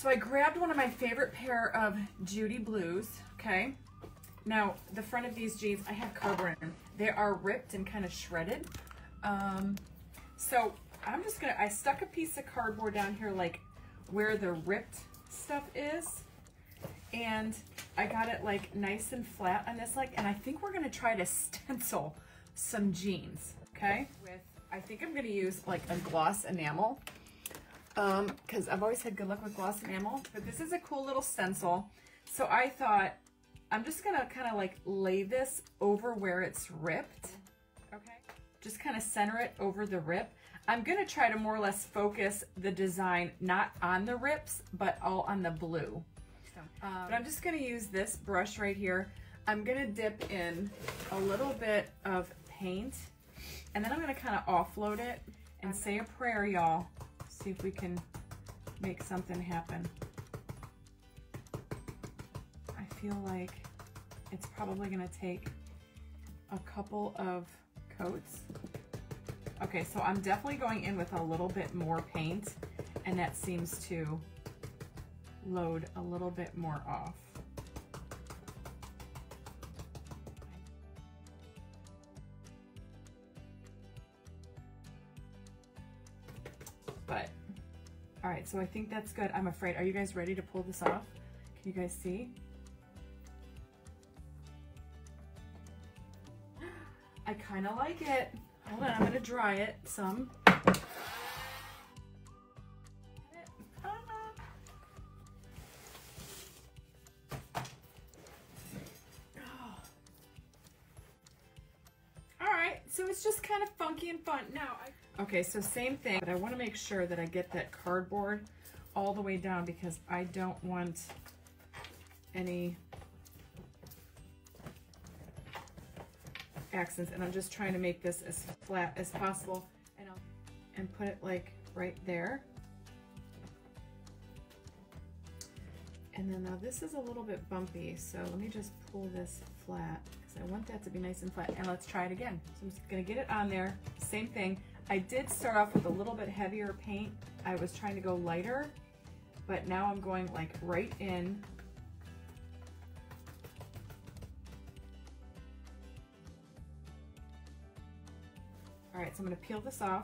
So I grabbed one of my favorite pair of Judy blues, okay? Now, the front of these jeans, I have cardboard in them. They are ripped and kind of shredded. So I'm just gonna, I stuck a piece of cardboard down here like where the ripped stuff is. And I got it like nice and flat on this leg. And I think we're gonna try to stencil some jeans, okay? I think I'm gonna use like a gloss enamel. Because I've always had good luck with gloss enamel, but this is a cool little stencil. So I thought I'm just gonna kind of like lay this over where it's ripped, okay? Just kind of center it over the rip. I'm gonna try to more or less focus the design not on the rips, but all on the blue. But I'm just gonna use this brush right here. I'm gonna dip in a little bit of paint, and then I'm gonna kind of offload it and say a prayer, y'all. See if we can make something happen. I feel like it's probably gonna take a couple of coats. Okay, so I'm definitely going in with a little bit more paint, and that seems to load a little bit more off. But, all right, so I think that's good. I'm afraid, are you guys ready to pull this off? Can you guys see? I kind of like it. Hold on, I'm gonna dry it some. All right, so it's just kind of funky and fun. Now, okay, so same thing, but I want to make sure that I get that cardboard all the way down because I don't want any accents, and I'm just trying to make this as flat as possible, and put it like right there. And then now this is a little bit bumpy, so let me just pull this flat because I want that to be nice and flat. And let's try it again. So I'm just gonna get it on there. Same thing. I did start off with a little bit heavier paint. I was trying to go lighter, but now I'm going like right in. All right, so I'm gonna peel this off.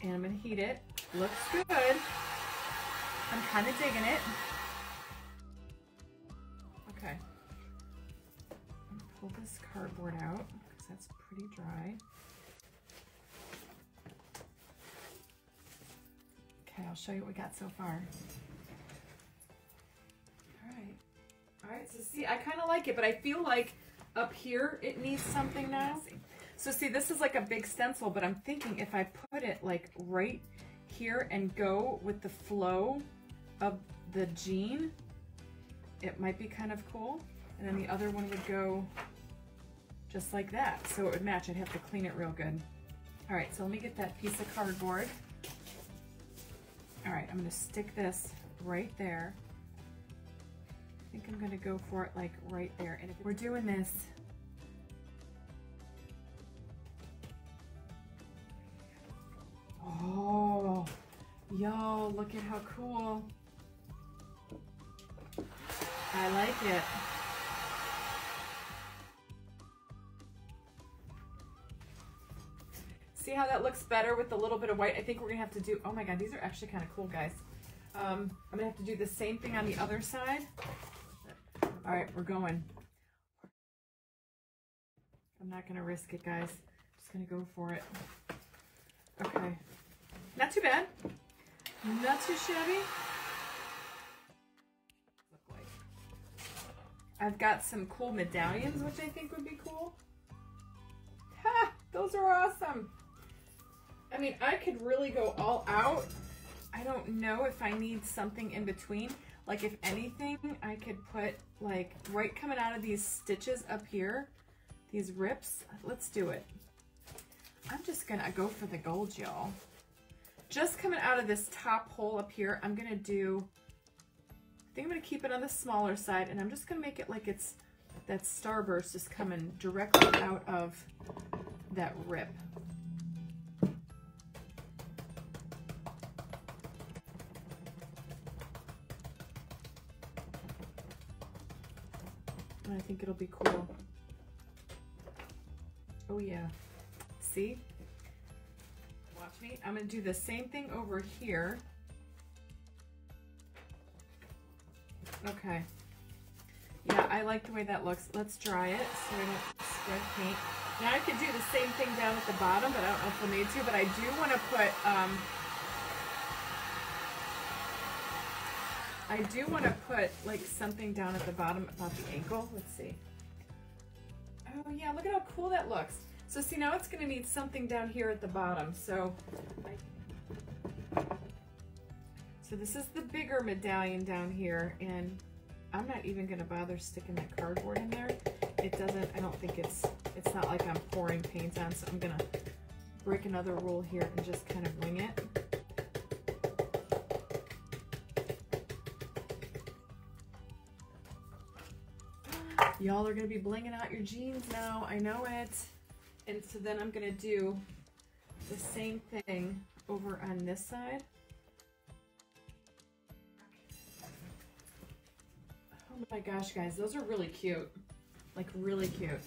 And I'm gonna heat it. Looks good. I'm kind of digging it. Okay. I'm gonna pull this cardboard out because that's pretty dry. Okay, I'll show you what we got so far. All right, so see, I kind of like it, but I feel like up here it needs something now. So see, this is like a big stencil, but I'm thinking if I put it like right here and go with the flow of the jean, it might be kind of cool. And then the other one would go just like that. So it would match. I'd have to clean it real good. All right, so let me get that piece of cardboard. All right, I'm gonna stick this right there. I think I'm gonna go for it like right there. And if we're doing this, oh, yo, look at how cool. I like it. See how that looks better with a little bit of white? I think we're gonna have to do, oh my God, these are actually kind of cool, guys. I'm gonna have to do the same thing on the other side. All right, we're going. I'm not gonna risk it, guys. I'm just gonna go for it. Okay, not too bad. Not too shabby. Look like. I've got some cool medallions, which I think would be cool. Ha! Those are awesome. I mean, I could really go all out. I don't know if I need something in between. Like if anything, I could put like right coming out of these stitches up here, these rips. Let's do it. I'm just gonna go for the gold, y'all. Just coming out of this top hole up here, I'm gonna do, I think I'm gonna keep it on the smaller side, and I'm just gonna make it like it's that starburst just coming directly out of that rip. And I think it'll be cool. Oh yeah. See? Watch me. I'm gonna do the same thing over here. Okay. Yeah, I like the way that looks. Let's dry it so I don't spread paint. Now I could do the same thing down at the bottom, but I don't know if we'll need to, but I do want to put, like something down at the bottom about the ankle. Let's see. Oh yeah, look at how cool that looks. So see, now it's gonna need something down here at the bottom. So this is the bigger medallion down here, and I'm not even gonna bother sticking that cardboard in there. It doesn't, I don't think it's not like I'm pouring paint on, so I'm gonna break another rule here and just kind of wing it. Y'all are gonna be blinging out your jeans now, I know it. And so then I'm gonna do the same thing over on this side. Oh my gosh, guys, those are really cute. Like really cute.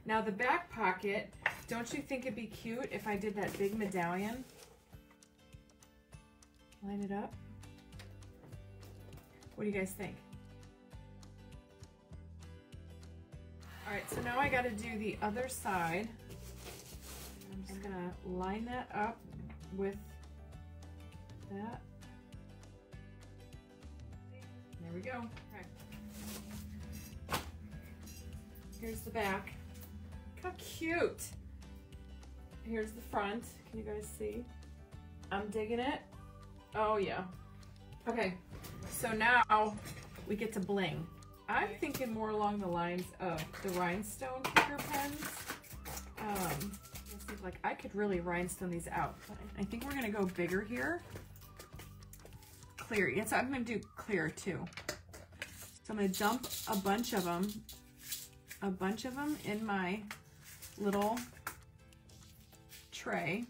Now the back pocket, don't you think it'd be cute if I did that big medallion? Line it up. What do you guys think? All right, so now I got to do the other side. I'm just gonna line that up with that. There we go. Okay. Here's the back. Look how cute. Here's the front. Can you guys see? I'm digging it. Oh yeah. Okay, so now we get to bling. I'm thinking more along the lines of the rhinestone picker pens. Like I could really rhinestone these out. I think we're gonna go bigger here. Clear. Yes, I'm gonna do clear too. So I'm gonna dump a bunch of them in my little tray.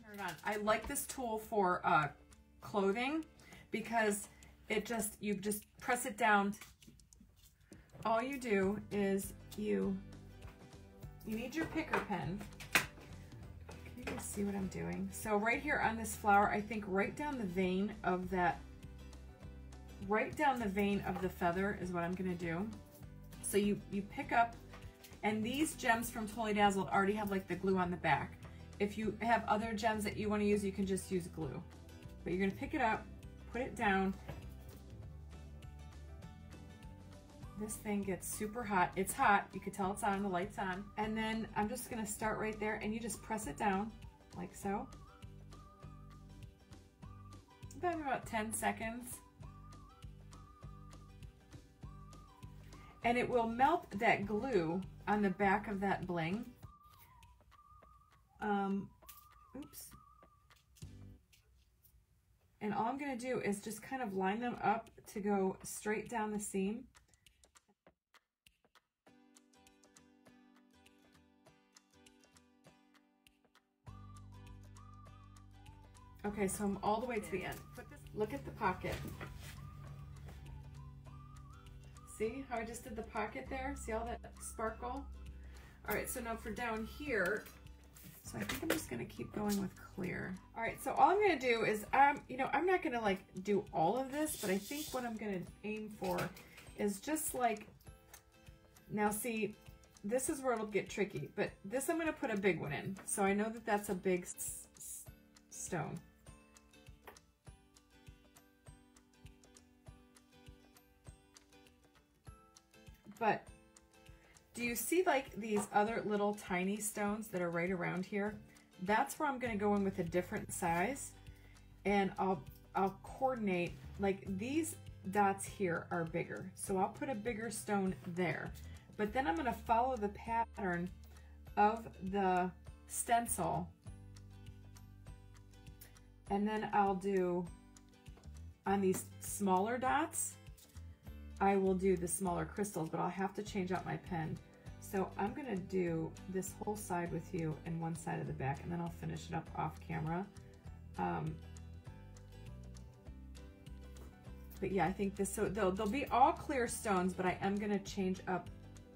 I like this tool for clothing because you just press it down. All you do is you need your picker pen. Can you guys see what I'm doing? So right here on this flower, I think right down the vein of the feather is what I'm gonna do. So you pick up, and these gems from Totally Dazzled already have like the glue on the back. If you have other gems that you want to use, you can just use glue. But you're gonna pick it up, put it down. This thing gets super hot. It's hot. You can tell it's on, the light's on. And then I'm just gonna start right there and you just press it down like so. About 10 seconds. And it will melt that glue on the back of that bling. Oops. And all I'm gonna do is just kind of line them up to go straight down the seam. Okay, so I'm all the way to the end. Look at the pocket. See how I just did the pocket there? See all that sparkle? All right, so now for down here, so I think I'm just gonna keep going with clear. All right, so all I'm gonna do is, you know, I'm not gonna like do all of this, but I think what I'm gonna aim for is just like, now see, this is where it'll get tricky, but this I'm gonna put a big one in. So I know that that's a big stone. But do you see like these other little tiny stones that are right around here? That's where I'm gonna go in with a different size, and I'll coordinate, like these dots here are bigger, so I'll put a bigger stone there. But then I'm gonna follow the pattern of the stencil, and then I'll do, on these smaller dots, I will do the smaller crystals, but I'll have to change out my pen. So I'm gonna do this whole side with you and one side of the back, and then I'll finish it up off camera. But yeah, I think this, so they'll be all clear stones, but I am gonna change up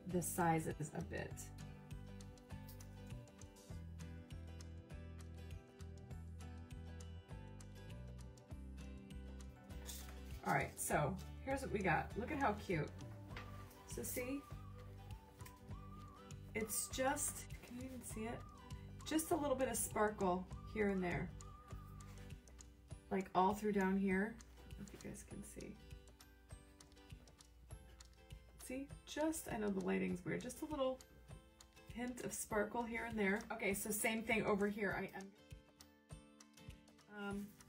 the sizes a bit. All right, so here's what we got. Look at how cute. So see, it's just, can you even see it? Just a little bit of sparkle here and there. Like all through down here. I don't know if you guys can see. See, just, I know the lighting's weird, just a little hint of sparkle here and there. Okay, so same thing over here.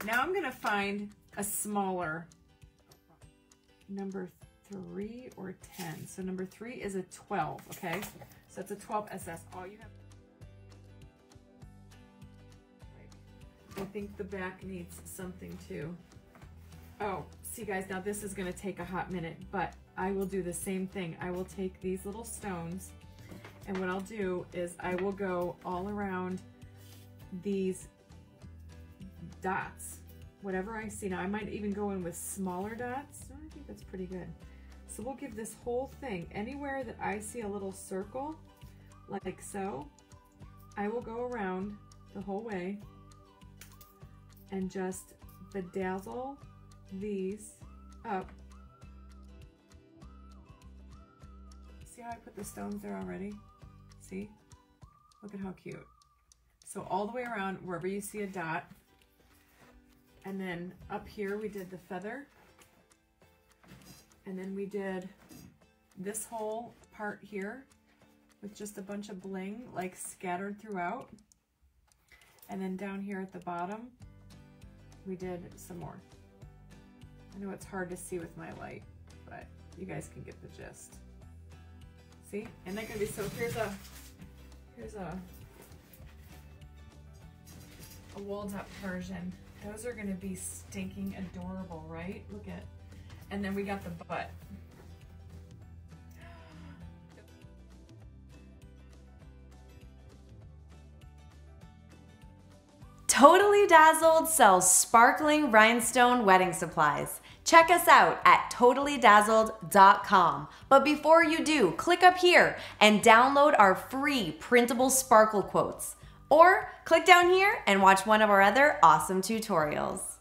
Now I'm gonna find a smaller number 3 or 10. So number 3 is a 12, okay? So it's a 12 SS. All you have. I think the back needs something too. Oh, see guys, now this is gonna take a hot minute, but I will do the same thing. I will take these little stones, and what I'll do is I will go all around these dots, whatever I see. Now I might even go in with smaller dots. I think that's pretty good. So we'll give this whole thing, anywhere that I see a little circle, like so, I will go around the whole way and just bedazzle these up. See how I put the stones there already? See? Look at how cute. So all the way around, wherever you see a dot, and then up here we did the feather, and then we did this whole part here with just a bunch of bling like scattered throughout, and then down here at the bottom we did some more. I know it's hard to see with my light, but you guys can get the gist. See? And they're gonna be, so here's a wool top version. Those are gonna be stinking adorable, right? Look at, and then we got the butt. Totally Dazzled sells sparkling rhinestone wedding supplies. Check us out at totallydazzled.com. But before you do, click up here and download our free printable sparkle quotes. Or click down here and watch one of our other awesome tutorials.